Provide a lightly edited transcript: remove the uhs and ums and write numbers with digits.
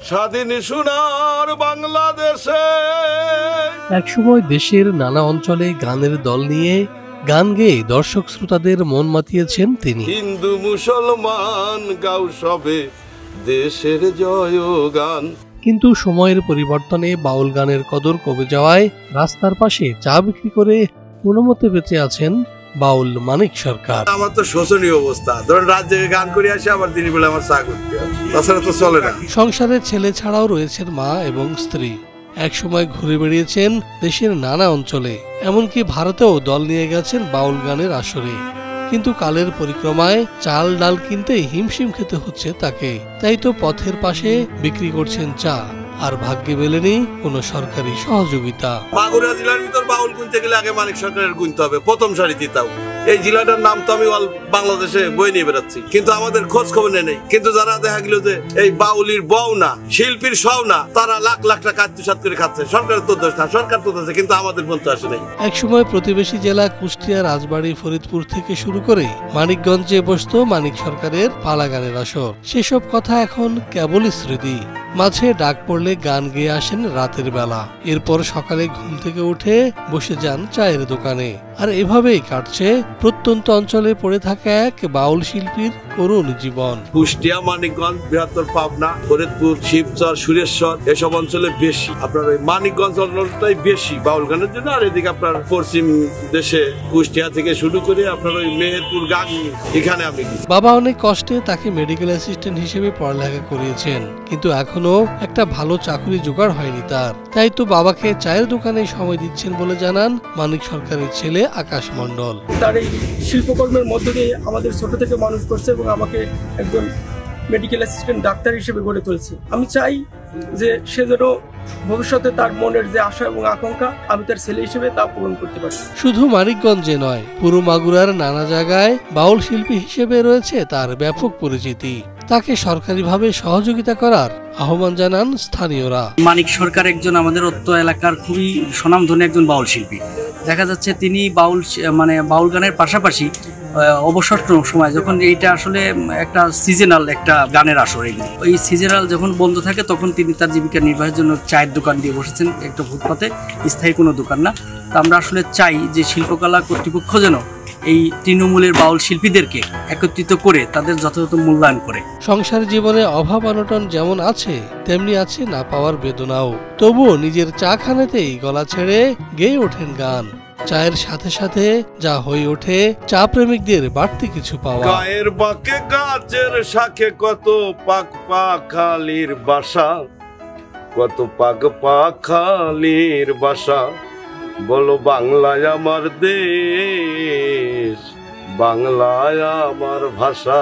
স্বাধীন সোনার বাংলাদেশে একসময় দেশের নানা অঞ্চলে গানের দল নিয়ে গান গেয়ে দর্শক শ্রোতাদের মন মাতিয়েছেন তিনি। হিন্দু মুসলমান গাও সবে দেশের জয় গান। কিন্তু সময়ের পরিবর্তনে বাউল গানের কদর কমে যাওয়ায় রাস্তার পাশে চা বিক্রি করে কোনোমতে বেঁচে আছেন বাউল মানিক সরকার। আমার তো শোচনীয় অবস্থা, ধরেন রাত জেগে গান করে আসে, আবার দিনের বেলা আমার চা করতে হয়, তাছাড়া তো চলে না। সংসারের ছেলে ছাড়াও রয়েছেন মা এবং স্ত্রী। একসময় ঘুরে বেড়িয়েছেন দেশের নানা অঞ্চলে, এমনকি ভারতেও দল নিয়ে গেছেন বাউল গানের আসরে। কিন্তু কালের পরিক্রমায় চাল ডাল কিনতে হিমশিম খেতে হচ্ছে তাকে। তাই তো পথের পাশে বিক্রি করছেন চা, আর ভাগ্যে মেলেনি কোনো সরকারি সহযোগিতা। মাগুরা জেলার ভিতর বাউল গুনতে গেলে আগে মানিক সরকারের গুনতে হবে প্রথম সারিতে। তাও এই জেলাটার নাম তো আমি বাংলাদেশে বই নিয়ে বেড়াচ্ছি, কিন্তু আমাদের খোঁজ খবর নেই। কিন্তু যারা দেখা গেল যে এই বাউলির বউ না, শিল্পীর সও না, তারা লাখ লাখ টাকা আত্মসাৎ করে খাচ্ছে। সরকারের তো দোষ না, সরকার তো দোষ, কিন্তু আমাদের বলতে আসে নাই। একসময় প্রতিবেশী জেলা কুষ্টিয়া, রাজবাড়ী, ফরিদপুর থেকে শুরু করে মানিকগঞ্জে বসতো মানিক সরকারের পালা গানের আসর। সেসব কথা এখন কেবলই স্মৃতি। মাঝে ডাক পড়লে গান গেয়ে আসেন রাতের বেলা, এরপর সকালে ঘুম থেকে উঠে বসে যান চায়ের দোকানে। আর এভাবেই কাটছে প্রত্যন্ত অঞ্চলে পড়ে থাকা এক বাউল শিল্পীর করুণ জীবন। কুষ্টিয়া, মানিকগঞ্জ, বৃহত্তর পাবনা, ফরিদপুর, শিবচর, সুরেশ্বর এসব অঞ্চলে বেশি, আপনার ওই মানিকগঞ্জ অঞ্চলটাই বেশি বাউল গানের জন্য। আর এদিকে আপনার পশ্চিম দেশে কুষ্টিয়া থেকে শুরু করে আপনার ওই মেহেরপুর, গান, এখানে আমি। বাবা অনেক কষ্টে তাকে মেডিকেল অ্যাসিস্ট্যান্ট হিসেবে পড়ালেখা করিয়েছেন, কিন্তু এখনো একটা ভালো চাকরি জোগাড় হয়নি তার। তাই তো বাবাকে চায়ের দোকানে সময় দিচ্ছেন বলে জানান মানিক সরকারের ছেলে আকাশ মণ্ডল। তার এই শিল্পকর্মের মধ্য দিয়ে আমাদের ছোট থেকে মানুষ করছে এবং আমাকে একজন মেডিকেল অ্যাসিস্ট্যান্ট ডাক্তার হিসেবে গড়ে তুলেছে। আমি চাই যে সে যেন ভবিষ্যতে তার মনের যে আশা এবং আকাঙ্ক্ষা আমি তার ছেলে হিসেবে তা পূরণ করতে পারি। শুধু মানিকগঞ্জে নয়, পুরো মাগুরার নানা জায়গায় বাউল শিল্পী হিসেবে রয়েছে তার ব্যাপক পরিচিতি। তাকে সরকারিভাবে সহযোগিতা করার আহ্বান জানান স্থানীয়রা। মানিক সরকার একজন আমাদের অত্র এলাকার খুবই স্বনামধন্য একজন বাউল শিল্পী। দেখা যাচ্ছে তিনি বাউল গানের পাশাপাশি অবসর সময়, যখন এইটা আসলে একটা সিজনাল একটা গানের আসর, এই সিজনাল যখন বন্ধ থাকে তখন তিনি তার জীবিকা নির্বাহের জন্য চায়ের দোকান দিয়ে বসেছেন, একটা ফুটপাতে, স্থায়ী কোনো দোকান না। তা আমরা আসলে চাই যে শিল্পকলা কর্তৃপক্ষ যেন এই তৃণমূলের বাউল শিল্পীদেরকে একত্রিত করে তাদের যথাযথ মূল্যায়ন করে। সংসার জীবনে অভাব অনটন যেমন আছে, তেমনি আছে না পাওয়ার বেদনাও। তবুও নিজের চা খানেতেই গলা ছেড়ে গেয়ে ওঠেন গান। চায়ের সাথে সাথে যা হয়ে ওঠে চা প্রেমিকদের বাড়তি কিছু পাওয়া। গায়ের বাঁকে গাছের শাখে কত পাক পাখালির বাসা, কত পাক পাখালির বাসা। বলো বাংলায় আমার দেশ, বাংলায় আমার ভাষা।